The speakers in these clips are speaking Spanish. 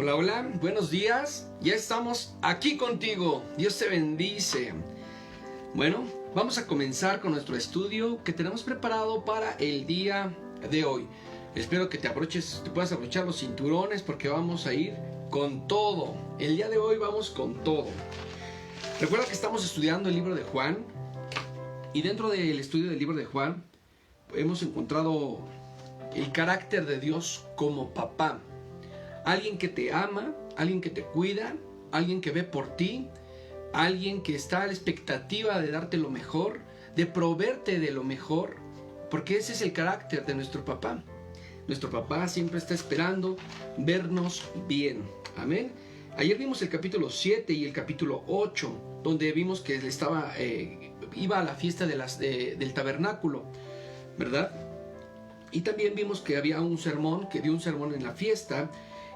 Hola, hola, buenos días. Ya estamos aquí contigo. Dios te bendice. Bueno, vamos a comenzar con nuestro estudio que tenemos preparado para el día de hoy. Espero que te puedas abrochar los cinturones porque vamos a ir con todo. El día de hoy vamos con todo. Recuerda que estamos estudiando el libro de Juan y dentro del estudio del libro de Juan hemos encontrado el carácter de Dios como papá. Alguien que te ama, alguien que te cuida, alguien que ve por ti, alguien que está a la expectativa de darte lo mejor, de proveerte de lo mejor, porque ese es el carácter de nuestro papá. Nuestro papá siempre está esperando vernos bien. Amén. Ayer vimos el capítulo 7 y el capítulo 8, donde vimos que él iba a la fiesta del tabernáculo, ¿verdad? Y también vimos que había que dio un sermón en la fiesta.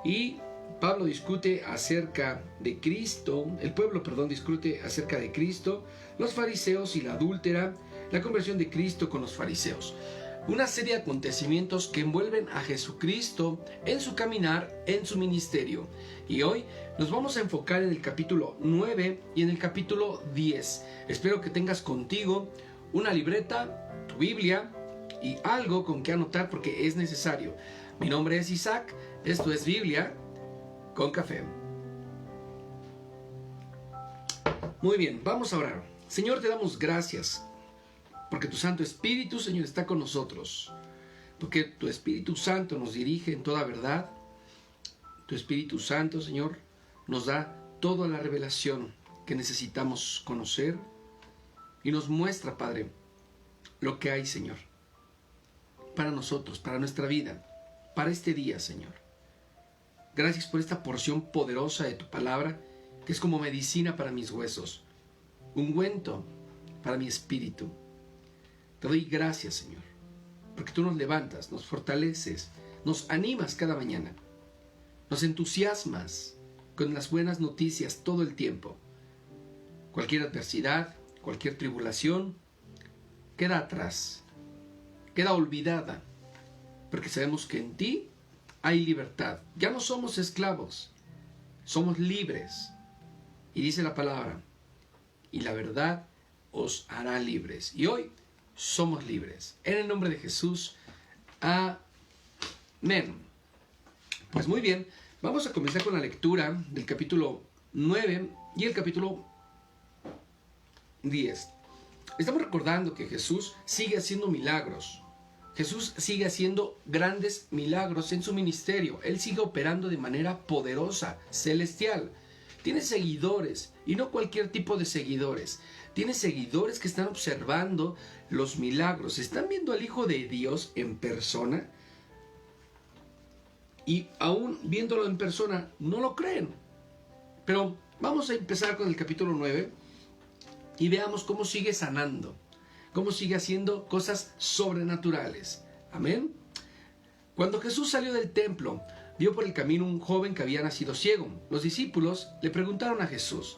Y Pablo discute acerca de Cristo, el pueblo, discute acerca de Cristo, los fariseos y la adúltera, la conversión de Cristo con los fariseos. Una serie de acontecimientos que envuelven a Jesucristo en su caminar, en su ministerio. Y hoy nos vamos a enfocar en el capítulo 9 y en el capítulo 10. Espero que tengas contigo una libreta, tu Biblia y algo con que anotar porque es necesario. Mi nombre es Isaac. Esto es Biblia con café. Muy bien, vamos a orar. Señor, te damos gracias porque tu Santo Espíritu, Señor, está con nosotros. Porque tu Espíritu Santo nos dirige en toda verdad. Tu Espíritu Santo, Señor, nos da toda la revelación que necesitamos conocer y nos muestra, Padre, lo que hay, Señor, para nosotros, para nuestra vida, para este día, Señor. Gracias por esta porción poderosa de tu palabra, que es como medicina para mis huesos, ungüento para mi espíritu. Te doy gracias, Señor, porque tú nos levantas, nos fortaleces, nos animas cada mañana, nos entusiasmas con las buenas noticias todo el tiempo. Cualquier adversidad, cualquier tribulación, queda atrás, queda olvidada, porque sabemos que en ti hay libertad. Ya no somos esclavos, somos libres. Y dice la palabra, y la verdad os hará libres. Y hoy somos libres. En el nombre de Jesús, amén. Pues muy bien, vamos a comenzar con la lectura del capítulo 9 y el capítulo 10. Estamos recordando que Jesús sigue haciendo milagros. Jesús sigue haciendo grandes milagros en su ministerio. Él sigue operando de manera poderosa, celestial. Tiene seguidores, y no cualquier tipo de seguidores. Tiene seguidores que están observando los milagros. Están viendo al Hijo de Dios en persona. Y aún viéndolo en persona, no lo creen. Pero vamos a empezar con el capítulo 9 y veamos cómo sigue sanando. Cómo sigue haciendo cosas sobrenaturales. Amén. Cuando Jesús salió del templo, vio por el camino un joven que había nacido ciego. Los discípulos le preguntaron a Jesús: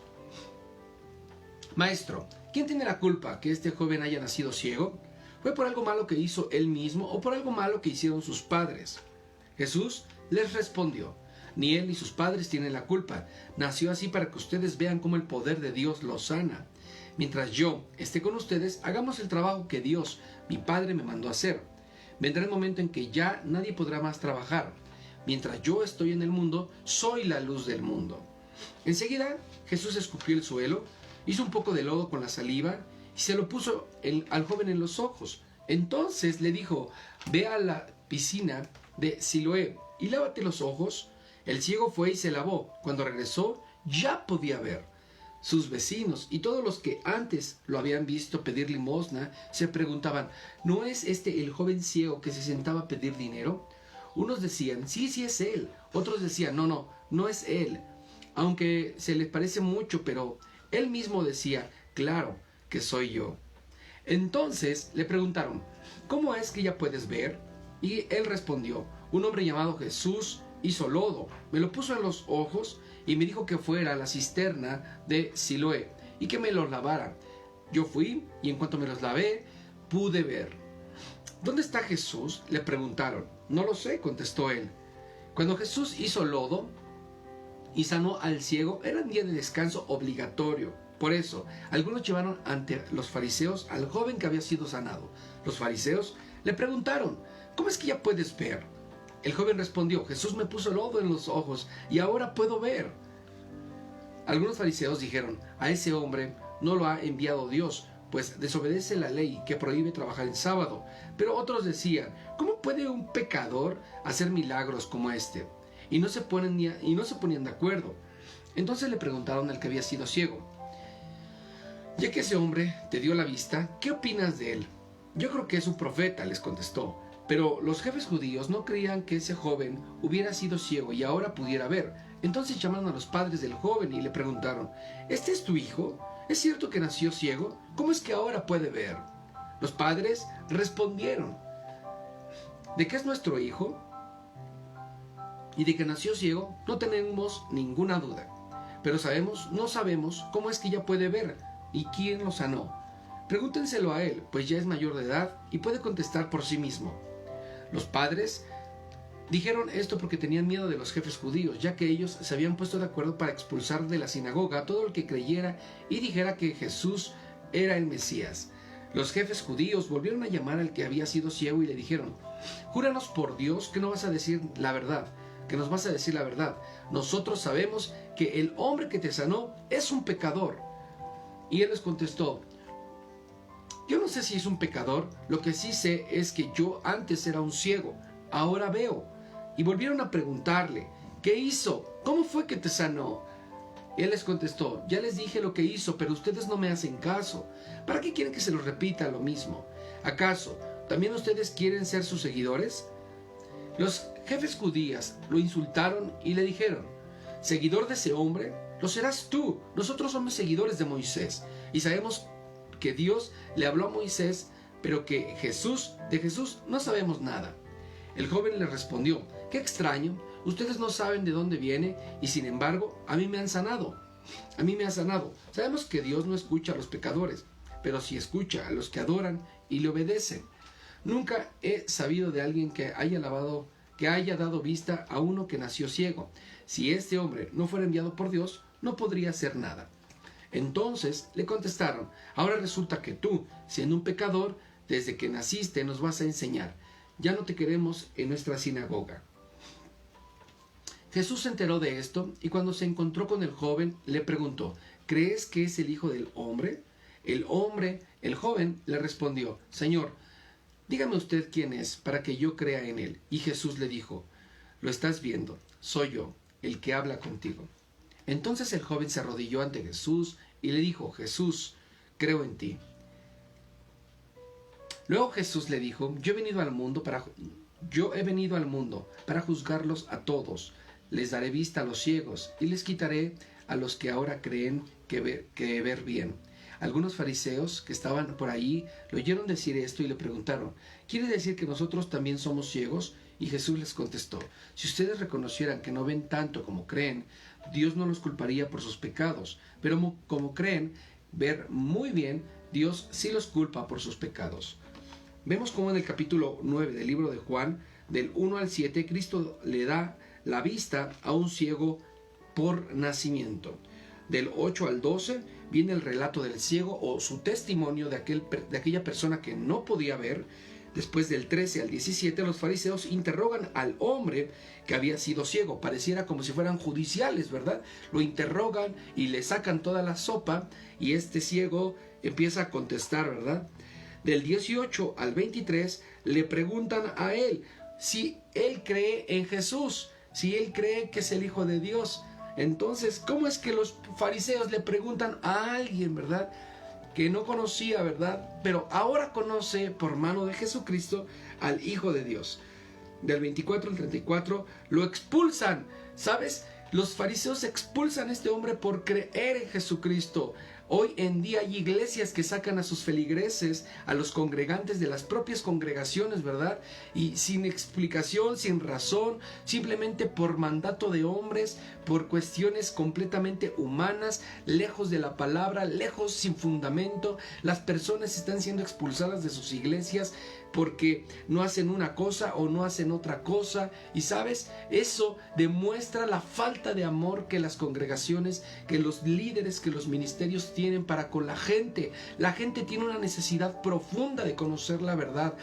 Maestro, ¿quién tiene la culpa que este joven haya nacido ciego? ¿Fue por algo malo que hizo él mismo o por algo malo que hicieron sus padres? Jesús les respondió: Ni él ni sus padres tienen la culpa. Nació así para que ustedes vean cómo el poder de Dios lo sana. Mientras yo esté con ustedes, hagamos el trabajo que Dios, mi Padre, me mandó a hacer. Vendrá el momento en que ya nadie podrá más trabajar. Mientras yo estoy en el mundo, soy la luz del mundo. Enseguida, Jesús escupió el suelo, hizo un poco de lodo con la saliva y se lo puso al joven en los ojos. Entonces le dijo: Ve a la piscina de Siloé y lávate los ojos. El ciego fue y se lavó. Cuando regresó, ya podía ver. Sus vecinos y todos los que antes lo habían visto pedir limosna se preguntaban: ¿no es este el joven ciego que se sentaba a pedir dinero? Unos decían: sí es él. Otros decían: no es él, aunque se le parece mucho. Pero él mismo decía: claro que soy yo. Entonces le preguntaron: ¿cómo es que ya puedes ver? Y él respondió: un hombre llamado Jesús hizo lodo, me lo puso en los ojos y me dijo que fuera a la cisterna de Siloé y que me los lavara. Yo fui y en cuanto me los lavé, pude ver. ¿Dónde está Jesús?, le preguntaron. No lo sé, contestó él. Cuando Jesús hizo lodo, y sanó al ciego, era un día de descanso obligatorio. Por eso, algunos llevaron ante los fariseos al joven que había sido sanado. Los fariseos le preguntaron: ¿cómo es que ya puedes ver? El joven respondió: Jesús me puso lodo en los ojos y ahora puedo ver. Algunos fariseos dijeron: a ese hombre no lo ha enviado Dios, pues desobedece la ley que prohíbe trabajar en sábado. Pero otros decían: ¿cómo puede un pecador hacer milagros como este? Y no se ponían de acuerdo. Entonces le preguntaron al que había sido ciego: ya que ese hombre te dio la vista, ¿qué opinas de él? Yo creo que es un profeta, les contestó. Pero los jefes judíos no creían que ese joven hubiera sido ciego y ahora pudiera ver. Entonces llamaron a los padres del joven y le preguntaron: ¿este es tu hijo? ¿Es cierto que nació ciego? ¿Cómo es que ahora puede ver? Los padres respondieron: ¿de qué es nuestro hijo? Y de que nació ciego no tenemos ninguna duda. Pero no sabemos cómo es que ya puede ver y quién lo sanó. Pregúntenselo a él, pues ya es mayor de edad y puede contestar por sí mismo. Los padres dijeron esto porque tenían miedo de los jefes judíos, ya que ellos se habían puesto de acuerdo para expulsar de la sinagoga a todo el que creyera y dijera que Jesús era el Mesías. Los jefes judíos volvieron a llamar al que había sido ciego y le dijeron: júranos por Dios que no vas a decir la verdad, que nos vas a decir la verdad. Nosotros sabemos que el hombre que te sanó es un pecador. Y él les contestó: yo no sé si es un pecador, lo que sí sé es que yo antes era un ciego, ahora veo. Y volvieron a preguntarle: ¿qué hizo? ¿Cómo fue que te sanó? Y él les contestó: ya les dije lo que hizo, pero ustedes no me hacen caso. ¿Para qué quieren que se los repita lo mismo? ¿Acaso también ustedes quieren ser sus seguidores? Los jefes judíos lo insultaron y le dijeron: ¿seguidor de ese hombre? Lo serás tú. Nosotros somos seguidores de Moisés y sabemos que Dios le habló a Moisés, pero que de Jesús no sabemos nada. El joven le respondió: qué extraño, ustedes no saben de dónde viene y sin embargo a mí me han sanado. Sabemos que Dios no escucha a los pecadores, pero sí escucha a los que adoran y le obedecen. Nunca he sabido de alguien que haya dado vista a uno que nació ciego. Si este hombre no fuera enviado por Dios, no podría hacer nada. Entonces le contestaron: ahora resulta que tú, siendo un pecador, desde que naciste nos vas a enseñar. Ya no te queremos en nuestra sinagoga. Jesús se enteró de esto y cuando se encontró con el joven le preguntó: ¿crees que es el Hijo del Hombre? El joven le respondió: Señor, dígame usted quién es para que yo crea en él. Y Jesús le dijo: lo estás viendo, soy yo, el que habla contigo. Entonces el joven se arrodilló ante Jesús y le dijo: Jesús, creo en ti. Luego Jesús le dijo: yo he venido al mundo para juzgarlos a todos. Les daré vista a los ciegos y les quitaré a los que ahora creen que ver bien. Algunos fariseos que estaban por ahí le oyeron decir esto y le preguntaron: ¿quiere decir que nosotros también somos ciegos? Y Jesús les contestó: si ustedes reconocieran que no ven tanto como creen, Dios no los culparía por sus pecados, pero como creen ver muy bien, Dios sí los culpa por sus pecados. Vemos cómo en el capítulo 9 del libro de Juan, del 1 al 7, Cristo le da la vista a un ciego por nacimiento. Del 8 al 12 viene el relato del ciego o su testimonio de aquella persona que no podía ver. Después del 13 al 17 los fariseos interrogan al hombre que había sido ciego. Pareciera como si fueran judiciales, ¿verdad? Lo interrogan y le sacan toda la sopa y este ciego empieza a contestar, ¿verdad? Del 18 al 23 le preguntan a él si él cree en Jesús, si él cree que es el Hijo de Dios. Entonces, ¿cómo es que los fariseos le preguntan a alguien, ¿verdad?, que no conocía, ¿verdad?, pero ahora conoce por mano de Jesucristo al Hijo de Dios? Del 24 al 34 lo expulsan, ¿sabes? Los fariseos expulsan a este hombre por creer en Jesucristo. Hoy en día hay iglesias que sacan a sus feligreses, a los congregantes de las propias congregaciones, ¿verdad? Y sin explicación, sin razón, simplemente por mandato de hombres, por cuestiones completamente humanas, lejos de la palabra, lejos, sin fundamento. Las personas están siendo expulsadas de sus iglesias porque no hacen una cosa o no hacen otra cosa. Y sabes, eso demuestra la falta de amor que las congregaciones, que los líderes, que los ministerios tienen para con la gente. La gente tiene una necesidad profunda de conocer la verdad,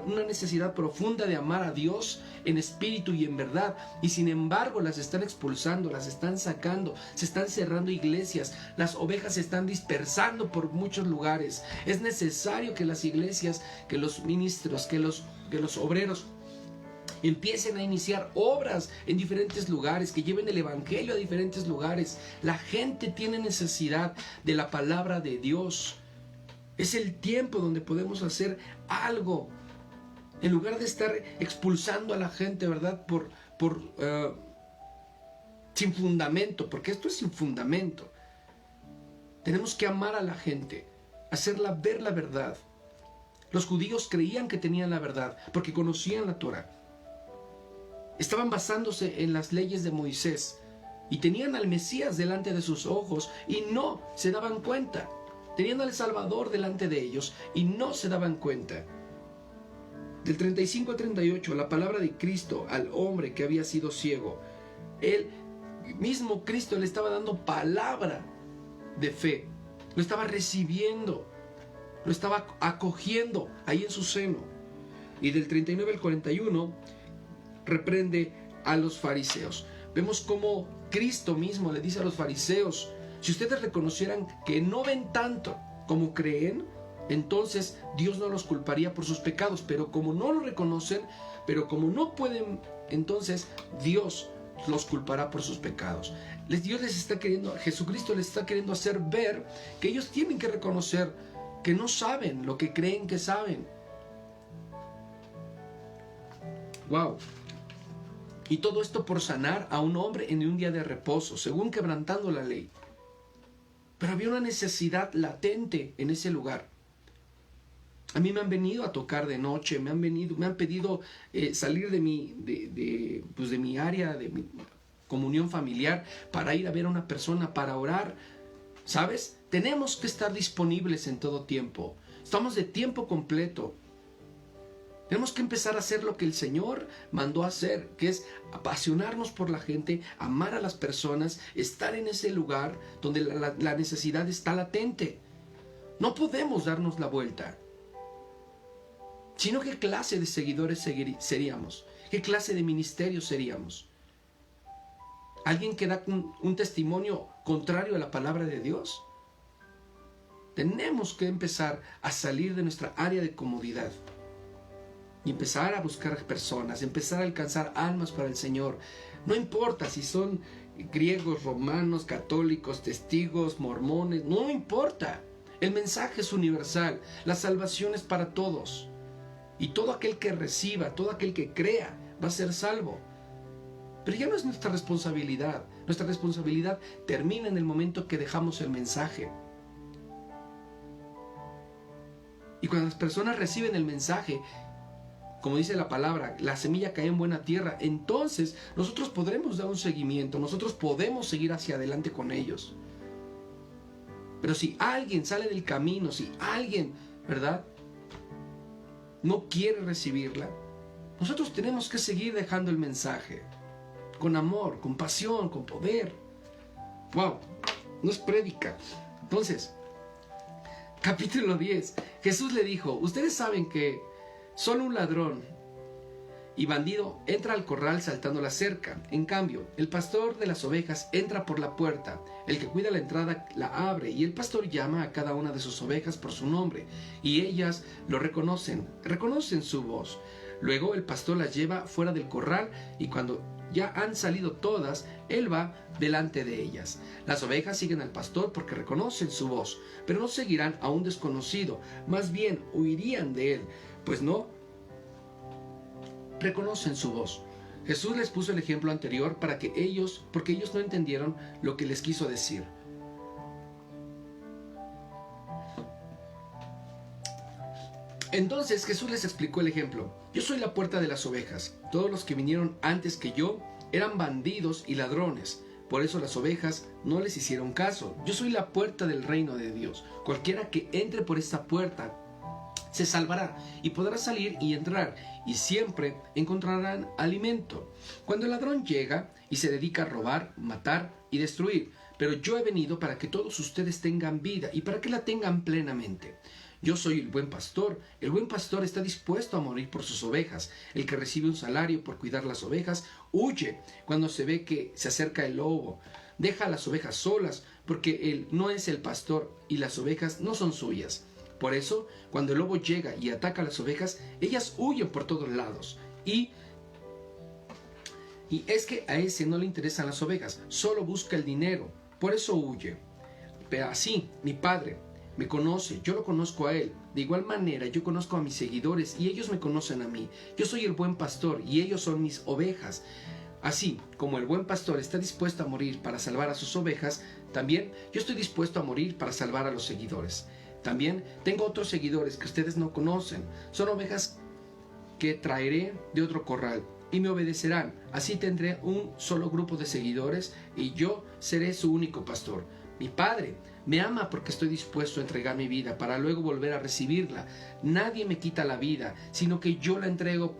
una necesidad profunda de amar a Dios en espíritu y en verdad, y sin embargo las están expulsando, las están sacando, se están cerrando iglesias, las ovejas se están dispersando por muchos lugares. Es necesario que las iglesias, que los ministros, que los obreros empiecen a iniciar obras en diferentes lugares, que lleven el evangelio a diferentes lugares. La gente tiene necesidad de la palabra de Dios. Es el tiempo donde podemos hacer algo, en lugar de estar expulsando a la gente, ¿verdad? Sin fundamento, porque esto es sin fundamento. Tenemos que amar a la gente, hacerla ver la verdad. Los judíos creían que tenían la verdad, porque conocían la Torá. Estaban basándose en las leyes de Moisés, y tenían al Mesías delante de sus ojos, y no se daban cuenta. Tenían al Salvador delante de ellos, y no se daban cuenta. Del 35 al 38, la palabra de Cristo al hombre que había sido ciego. Él mismo, Cristo, le estaba dando palabra de fe. Lo estaba recibiendo, lo estaba acogiendo ahí en su seno. Y del 39 al 41, reprende a los fariseos. Vemos cómo Cristo mismo le dice a los fariseos: si ustedes reconocieran que no ven tanto como creen, entonces Dios no los culparía por sus pecados, pero como no lo reconocen, pero como no pueden, entonces Dios los culpará por sus pecados. Jesucristo les está queriendo hacer ver que ellos tienen que reconocer que no saben lo que creen que saben. Wow. Y todo esto por sanar a un hombre en un día de reposo, según quebrantando la ley. Pero había una necesidad latente en ese lugar. A mí me han venido a tocar de noche, me han pedido salir de mi área, de mi comunión familiar, para ir a ver a una persona, para orar. ¿Sabes? Tenemos que estar disponibles en todo tiempo. Estamos de tiempo completo. Tenemos que empezar a hacer lo que el Señor mandó a hacer, que es apasionarnos por la gente, amar a las personas, estar en ese lugar donde la necesidad está latente. No podemos darnos la vuelta. Sino qué clase de seguidores seríamos, qué clase de ministerio seríamos. ¿Alguien que da un testimonio contrario a la palabra de Dios? Tenemos que empezar a salir de nuestra área de comodidad y empezar a buscar personas, empezar a alcanzar almas para el Señor. No importa si son griegos, romanos, católicos, testigos, mormones, no importa. El mensaje es universal, la salvación es para todos. Y todo aquel que reciba, todo aquel que crea, va a ser salvo. Pero ya no es nuestra responsabilidad. Nuestra responsabilidad termina en el momento que dejamos el mensaje. Y cuando las personas reciben el mensaje, como dice la palabra, la semilla cae en buena tierra, entonces nosotros podremos dar un seguimiento, nosotros podemos seguir hacia adelante con ellos. Pero si alguien sale del camino, si alguien, ¿verdad?, no quiere recibirla, nosotros tenemos que seguir dejando el mensaje con amor, con pasión, con poder. Wow, no es prédica. Entonces, capítulo 10, Jesús le dijo: ustedes saben que solo un ladrón y bandido entra al corral saltando la cerca. En cambio, el pastor de las ovejas entra por la puerta. El que cuida la entrada la abre, y el pastor llama a cada una de sus ovejas por su nombre, y ellas lo reconocen su voz. Luego el pastor las lleva fuera del corral, y cuando ya han salido todas, él va delante de ellas. Las ovejas siguen al pastor porque reconocen su voz, pero no seguirán a un desconocido, más bien huirían de él, pues no reconocen su voz. Jesús les puso el ejemplo anterior porque ellos no entendieron lo que les quiso decir. Entonces Jesús les explicó el ejemplo: yo soy la puerta de las ovejas. Todos los que vinieron antes que yo eran bandidos y ladrones. Por eso las ovejas no les hicieron caso. Yo soy la puerta del reino de Dios. Cualquiera que entre por esta puerta se salvará y podrá salir y entrar y siempre encontrarán alimento. Cuando el ladrón llega y se dedica a robar, matar y destruir, pero yo he venido para que todos ustedes tengan vida y para que la tengan plenamente. Yo soy el buen pastor está dispuesto a morir por sus ovejas. El que recibe un salario por cuidar las ovejas, huye cuando se ve que se acerca el lobo. Deja a las ovejas solas, porque él no es el pastor y las ovejas no son suyas. Por eso, cuando el lobo llega y ataca a las ovejas, ellas huyen por todos lados. Y es que a ese no le interesan las ovejas, solo busca el dinero, por eso huye. Pero así, mi Padre me conoce, yo lo conozco a él. De igual manera, yo conozco a mis seguidores y ellos me conocen a mí. Yo soy el buen pastor y ellos son mis ovejas. Así como el buen pastor está dispuesto a morir para salvar a sus ovejas, también yo estoy dispuesto a morir para salvar a los seguidores. También tengo otros seguidores que ustedes no conocen. Son ovejas que traeré de otro corral y me obedecerán. Así tendré un solo grupo de seguidores y yo seré su único pastor. Mi Padre me ama porque estoy dispuesto a entregar mi vida para luego volver a recibirla. Nadie me quita la vida, sino que yo la entrego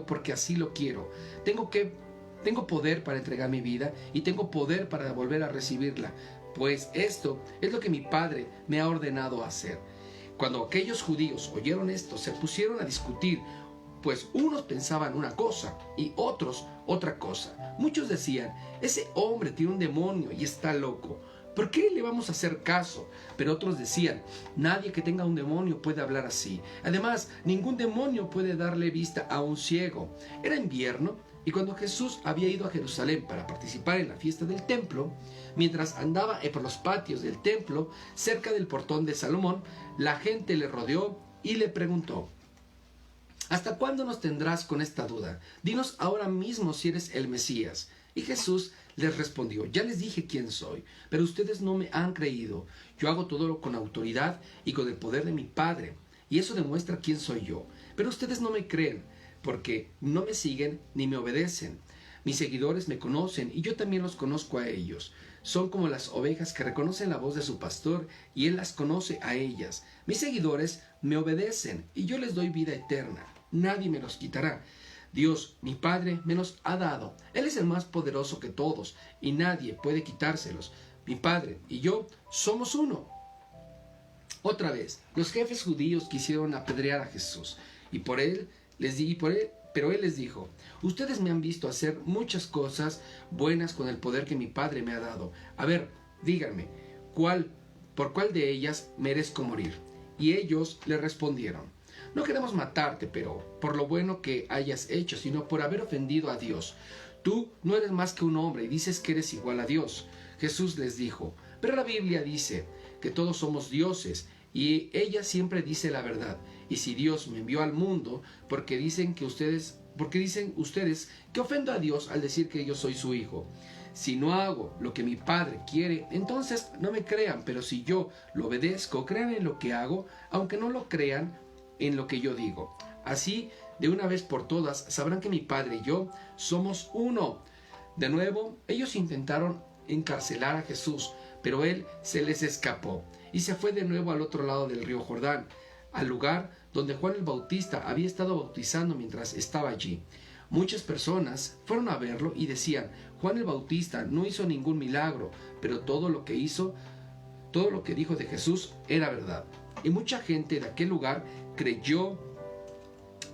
porque así lo quiero. Tengo poder para entregar mi vida y tengo poder para volver a recibirla, pues esto es lo que mi Padre me ha ordenado hacer. Cuando aquellos judíos oyeron esto, se pusieron a discutir, pues unos pensaban una cosa y otros otra cosa. Muchos decían, ese hombre tiene un demonio y está loco. ¿Por qué le vamos a hacer caso? Pero otros decían, nadie que tenga un demonio puede hablar así. Además, ningún demonio puede darle vista a un ciego. Era invierno y cuando Jesús había ido a Jerusalén para participar en la fiesta del templo, mientras andaba por los patios del templo, cerca del portón de Salomón, la gente le rodeó y le preguntó, ¿hasta cuándo nos tendrás con esta duda? Dinos ahora mismo si eres el Mesías. Y Jesús les respondió, ya les dije quién soy, pero ustedes no me han creído. Yo hago todo con autoridad y con el poder de mi Padre, y eso demuestra quién soy yo. Pero ustedes no me creen, porque no me siguen ni me obedecen. Mis seguidores me conocen y yo también los conozco a ellos. Son como las ovejas que reconocen la voz de su pastor y él las conoce a ellas. Mis seguidores me obedecen y yo les doy vida eterna. Nadie me los quitará. Dios, mi Padre, me los ha dado. Él es el más poderoso que todos y nadie puede quitárselos. Mi Padre y yo somos uno. Otra vez, los jefes judíos quisieron apedrear a Jesús pero él les dijo, ustedes me han visto hacer muchas cosas buenas con el poder que mi Padre me ha dado. A ver, díganme, ¿por cuál de ellas merezco morir? Y ellos le respondieron, no queremos matarte, pero por lo bueno que hayas hecho, sino por haber ofendido a Dios. Tú no eres más que un hombre y dices que eres igual a Dios. Jesús les dijo, pero la Biblia dice que todos somos dioses y ella siempre dice la verdad. Y si Dios me envió al mundo, ¿por qué dicen ustedes que ofendo a Dios al decir que yo soy su hijo? Si no hago lo que mi Padre quiere, entonces no me crean, pero si yo lo obedezco, crean en lo que hago, aunque no lo crean en lo que yo digo. Así, de una vez por todas, sabrán que mi Padre y yo somos uno. De nuevo, ellos intentaron encarcelar a Jesús, pero él se les escapó y se fue de nuevo al otro lado del río Jordán, al lugar donde Juan el Bautista había estado bautizando mientras estaba allí. Muchas personas fueron a verlo y decían, Juan el Bautista no hizo ningún milagro, pero todo lo que dijo de Jesús era verdad. Y mucha gente de aquel lugar creyó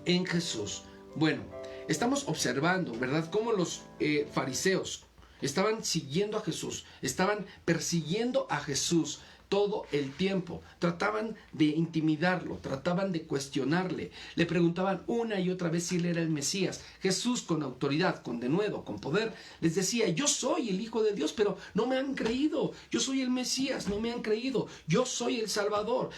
en Jesús. Bueno, estamos observando, ¿verdad?, cómo los fariseos estaban siguiendo a Jesús, estaban persiguiendo a Jesús todo el tiempo. Trataban de intimidarlo, trataban de cuestionarle, le preguntaban una y otra vez si él era el Mesías. Jesús, con autoridad, con denuedo, con poder, les decía, yo soy el Hijo de Dios, pero no me han creído. Yo soy el Mesías, no me han creído. Yo soy el Salvador.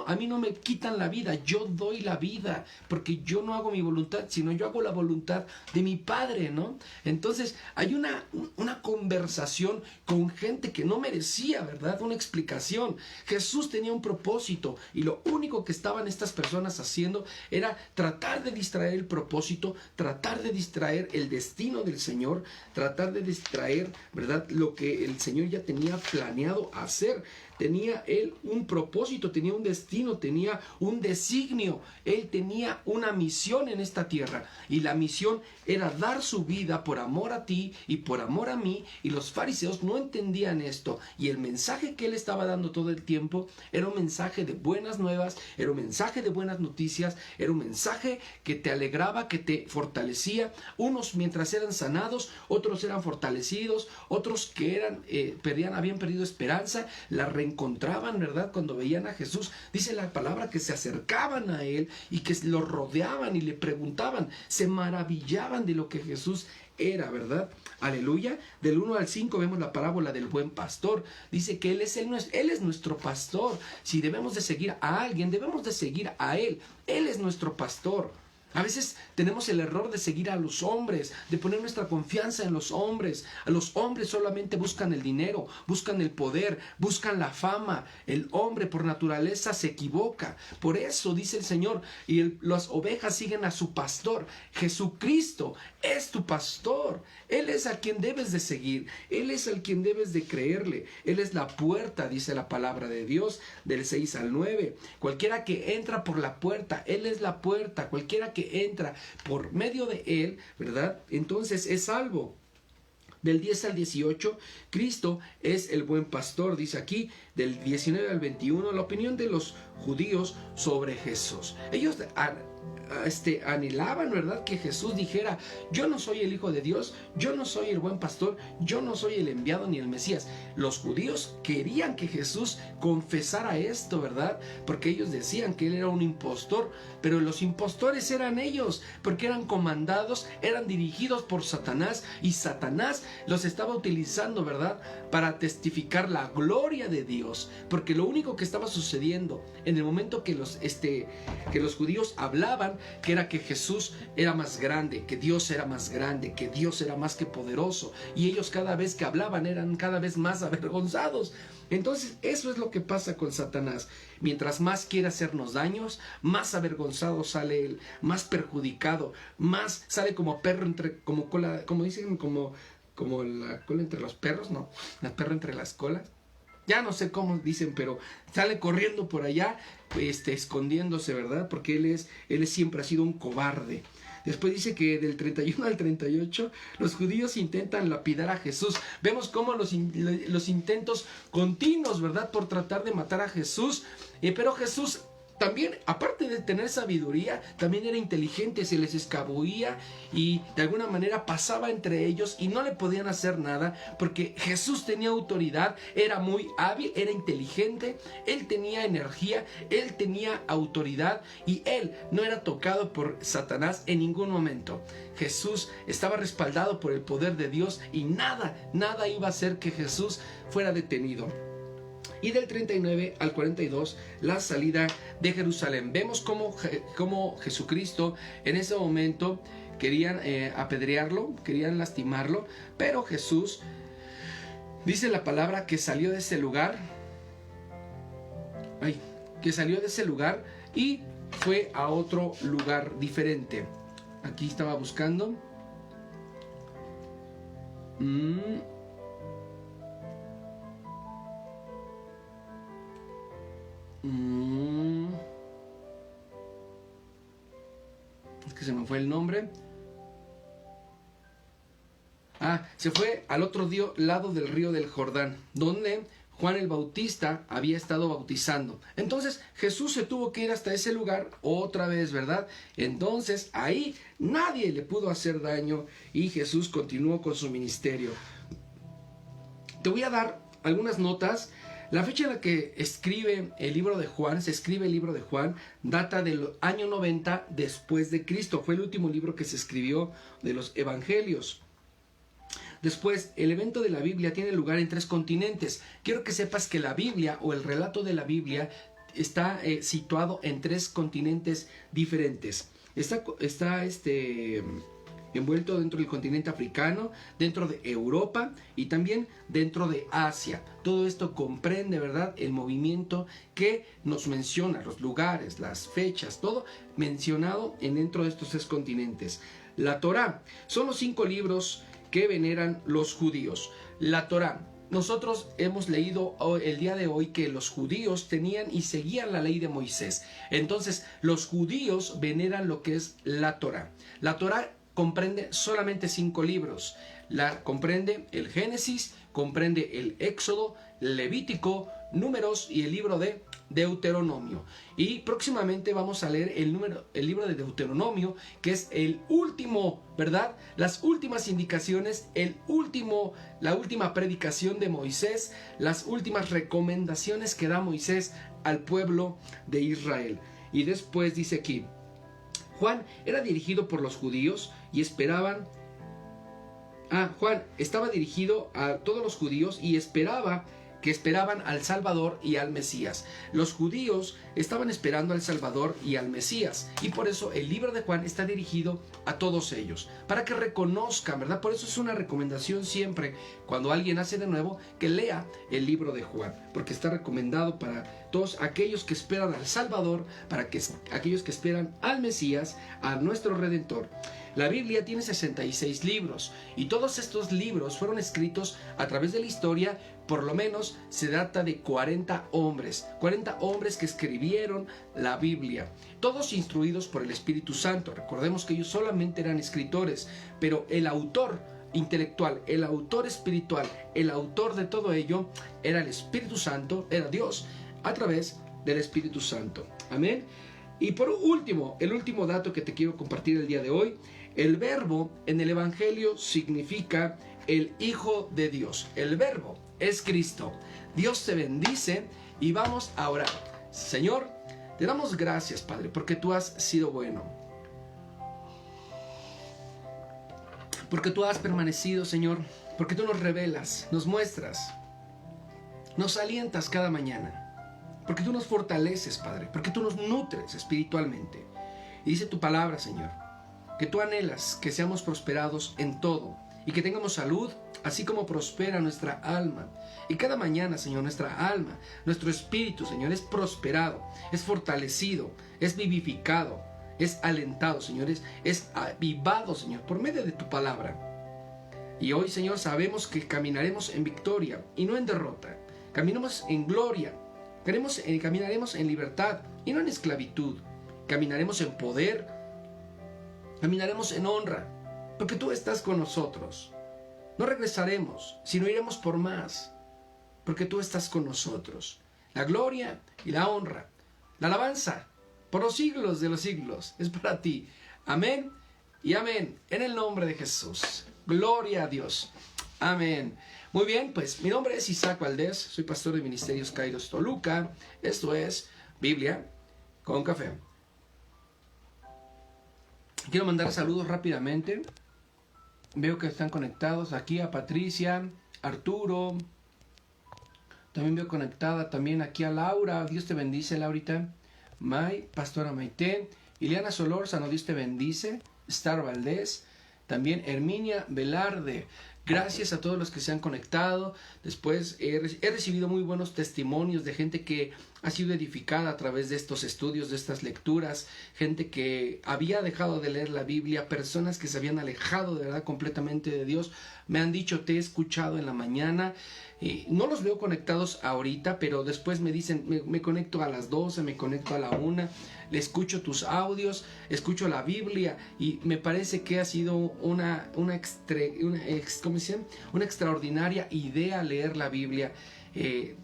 A mí no me quitan la vida, yo doy la vida, porque yo no hago mi voluntad, sino yo hago la voluntad de mi Padre, ¿no? Entonces, hay una conversación con gente que no merecía, ¿verdad?, una explicación. Jesús tenía un propósito y lo único que estaban estas personas haciendo era tratar de distraer el propósito, tratar de distraer el destino del Señor, tratar de distraer, ¿verdad?, lo que el Señor ya tenía planeado hacer tenía él un propósito, tenía un destino, tenía un designio. Él tenía una misión en esta tierra. Y la misión era dar su vida por amor a ti y por amor a mí. Y los fariseos no entendían esto. Y el mensaje que él estaba dando todo el tiempo era un mensaje de buenas nuevas, era un mensaje de buenas noticias, era un mensaje que te alegraba, que te fortalecía. Unos mientras eran sanados, otros eran fortalecidos, otros que habían perdido esperanza, la reencontraban, ¿verdad? Cuando veían a Jesús, dice la palabra que se acercaban a él y que lo rodeaban y le preguntaban, se maravillaban de lo que Jesús era, ¿verdad? Aleluya. Del 1 al 5 vemos la parábola del buen pastor. Dice que él es nuestro pastor. Si debemos de seguir a alguien, debemos de seguir a él. Él es nuestro pastor. A veces tenemos el error de seguir a los hombres, de poner nuestra confianza en los hombres. Los hombres solamente buscan el dinero, buscan el poder, buscan la fama. El hombre por naturaleza se equivoca. Por eso dice el Señor, y las ovejas siguen a su pastor. Jesucristo es tu pastor. Él es a quien debes de seguir. Él es al quien debes de creerle. Él es la puerta, dice la palabra de Dios, del 6 al 9. Cualquiera que entra por la puerta, Él es la puerta. Cualquiera que entra por medio de él, ¿verdad? Entonces es salvo. Del 10 al 18, Cristo es el buen pastor, dice aquí, del 19 al 21, la opinión de los judíos sobre Jesús. Ellos anhelaban, ¿verdad?, que Jesús dijera, yo no soy el Hijo de Dios, yo no soy el buen pastor, yo no soy el enviado ni el Mesías. Los judíos querían que Jesús confesara esto, ¿verdad? Porque ellos decían que él era un impostor, pero los impostores eran ellos, porque eran comandados, eran dirigidos por Satanás, y Satanás los estaba utilizando, ¿verdad?, para testificar la gloria de Dios, porque lo único que estaba sucediendo en el momento que los judíos hablaban, que era que Jesús era más grande, que Dios era más grande, que Dios era más que poderoso, y ellos cada vez que hablaban eran cada vez más avergonzados. Entonces eso es lo que pasa con Satanás. Mientras más quiere hacernos daños, más avergonzado sale él, más perjudicado, más sale como perro como cola, como dicen, como la cola entre los perros, ¿no? La perro entre las colas. Ya no sé cómo dicen, pero sale corriendo por allá, escondiéndose, ¿verdad? Porque él siempre ha sido un cobarde. Después dice que del 31 al 38 los judíos intentan lapidar a Jesús. Vemos cómo los intentos continuos, ¿verdad?, por tratar de matar a Jesús. Pero Jesús también, aparte de tener sabiduría, también era inteligente, se les escabullía y de alguna manera pasaba entre ellos y no le podían hacer nada porque Jesús tenía autoridad, era muy hábil, era inteligente, él tenía energía, él tenía autoridad y él no era tocado por Satanás en ningún momento. Jesús estaba respaldado por el poder de Dios y nada iba a hacer que Jesús fuera detenido. Y del 39 al 42, la salida de Jerusalén. Vemos cómo Jesucristo en ese momento querían apedrearlo, querían lastimarlo, pero Jesús, dice la palabra, que salió de ese lugar, y fue a otro lugar diferente. Aquí estaba buscando. Es que se me fue el nombre. Se fue al otro lado del río del Jordán, donde Juan el Bautista había estado bautizando. Entonces Jesús se tuvo que ir hasta ese lugar otra vez, ¿verdad? Entonces ahí nadie le pudo hacer daño y Jesús continuó con su ministerio. Te voy a dar algunas notas. La fecha en la que se escribe el libro de Juan, data del año 90 después de Cristo. Fue el último libro que se escribió de los evangelios. Después, el evento de la Biblia tiene lugar en 3 continentes. Quiero que sepas que la Biblia o el relato de la Biblia está situado en 3 continentes diferentes. Está envuelto dentro del continente africano, dentro de Europa y también dentro de Asia. Todo esto comprende, ¿verdad?, el movimiento que nos menciona, los lugares, las fechas, todo mencionado dentro de estos 3 continentes. La Torá son los 5 libros que veneran los judíos. La Torá nosotros hemos leído el día de hoy que los judíos tenían y seguían la ley de Moisés. Entonces, los judíos veneran lo que es la Torá. La Torá comprende solamente 5 libros. Comprende el Génesis, comprende el Éxodo, Levítico, Números y el libro de Deuteronomio. Y próximamente vamos a leer el libro de Deuteronomio, que es el último, ¿verdad? Las últimas indicaciones, la última predicación de Moisés, las últimas recomendaciones que da Moisés al pueblo de Israel. Y después dice aquí, Juan era dirigido por los judíos y esperaban... Juan estaba dirigido a todos los judíos y esperaban al Salvador y al Mesías. Los judíos estaban esperando al Salvador y al Mesías. Y por eso el libro de Juan está dirigido a todos ellos. Para que reconozcan, ¿verdad? Por eso es una recomendación siempre, cuando alguien nace de nuevo, que lea el libro de Juan. Porque está recomendado para todos aquellos que esperan al Salvador, para aquellos que esperan al Mesías, a nuestro Redentor. La Biblia tiene 66 libros y todos estos libros fueron escritos a través de la historia. Por lo menos se trata de 40 hombres que escribieron la Biblia, todos instruidos por el Espíritu Santo. Recordemos que ellos solamente eran escritores, pero el autor intelectual, el autor espiritual, el autor de todo ello era el Espíritu Santo, era Dios a través del Espíritu Santo. Amén. Y por último, el último dato que te quiero compartir el día de hoy: el verbo en el Evangelio significa el Hijo de Dios. El verbo es Cristo. Dios te bendice y vamos a orar. Señor, te damos gracias, Padre, porque tú has sido bueno. Porque tú has permanecido, Señor, porque tú nos revelas, nos muestras, nos alientas cada mañana. Porque tú nos fortaleces, Padre, porque tú nos nutres espiritualmente. Y dice tu palabra, Señor, que tú anhelas que seamos prosperados en todo y que tengamos salud, así como prospera nuestra alma. Y cada mañana, Señor, nuestra alma, nuestro espíritu, Señor, es prosperado, es fortalecido, es vivificado, es alentado, Señor, es avivado, Señor, por medio de tu palabra. Y hoy, Señor, sabemos que caminaremos en victoria y no en derrota. Caminamos en gloria, caminaremos en libertad y no en esclavitud. Caminaremos en poder, caminaremos en honra, porque tú estás con nosotros. No regresaremos, sino iremos por más, porque tú estás con nosotros. La gloria y la honra, la alabanza, por los siglos de los siglos, es para ti. Amén y amén, en el nombre de Jesús. Gloria a Dios. Amén. Muy bien, pues mi nombre es Isaac Valdés, soy pastor de Ministerios Kairos Toluca. Esto es Biblia con Café. Quiero mandar saludos rápidamente. Veo que están conectados aquí a Patricia, Arturo. También veo conectada también aquí a Laura. Dios te bendice, Laurita. Pastora Maite. Ileana Solórzano, Dios te bendice. Star Valdés. También Herminia Velarde. Gracias a todos los que se han conectado. Después he recibido muy buenos testimonios de gente que ha sido edificada a través de estos estudios, de estas lecturas. Gente que había dejado de leer la Biblia, personas que se habían alejado de verdad completamente de Dios. Me han dicho, te he escuchado en la mañana. No los veo conectados ahorita, pero después me dicen, me conecto a las 12, me conecto a la 1, le escucho tus audios, escucho la Biblia y me parece que ha sido una extraordinaria idea leer la Biblia.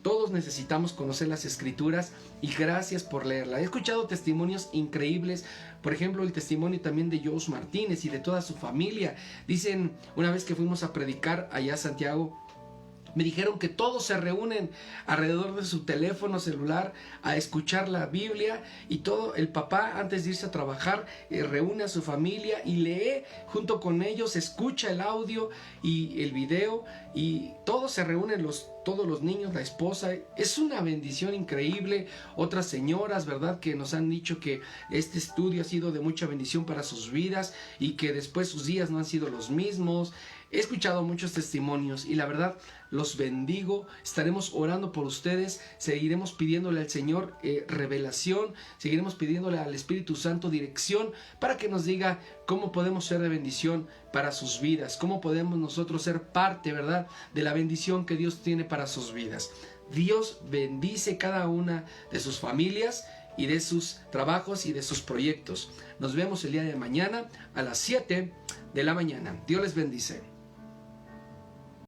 Todos necesitamos conocer las Escrituras y gracias por leerla. He escuchado testimonios increíbles, por ejemplo el testimonio también de Jos Martínez y de toda su familia. Dicen, una vez que fuimos a predicar allá a Santiago, me dijeron que todos se reúnen alrededor de su teléfono celular a escuchar la Biblia y todo el papá antes de irse a trabajar reúne a su familia y lee junto con ellos, escucha el audio y el video y todos se reúnen, todos los niños, la esposa. Es una bendición increíble. Otras señoras, ¿verdad?, que nos han dicho que este estudio ha sido de mucha bendición para sus vidas y que después sus días no han sido los mismos. He escuchado muchos testimonios y la verdad los bendigo. Estaremos orando por ustedes, seguiremos pidiéndole al Señor revelación, seguiremos pidiéndole al Espíritu Santo dirección para que nos diga cómo podemos ser de bendición para sus vidas, cómo podemos nosotros ser parte, ¿verdad?, de la bendición que Dios tiene para sus vidas. Dios bendice cada una de sus familias y de sus trabajos y de sus proyectos. Nos vemos el día de mañana a las 7 de la mañana. Dios les bendice.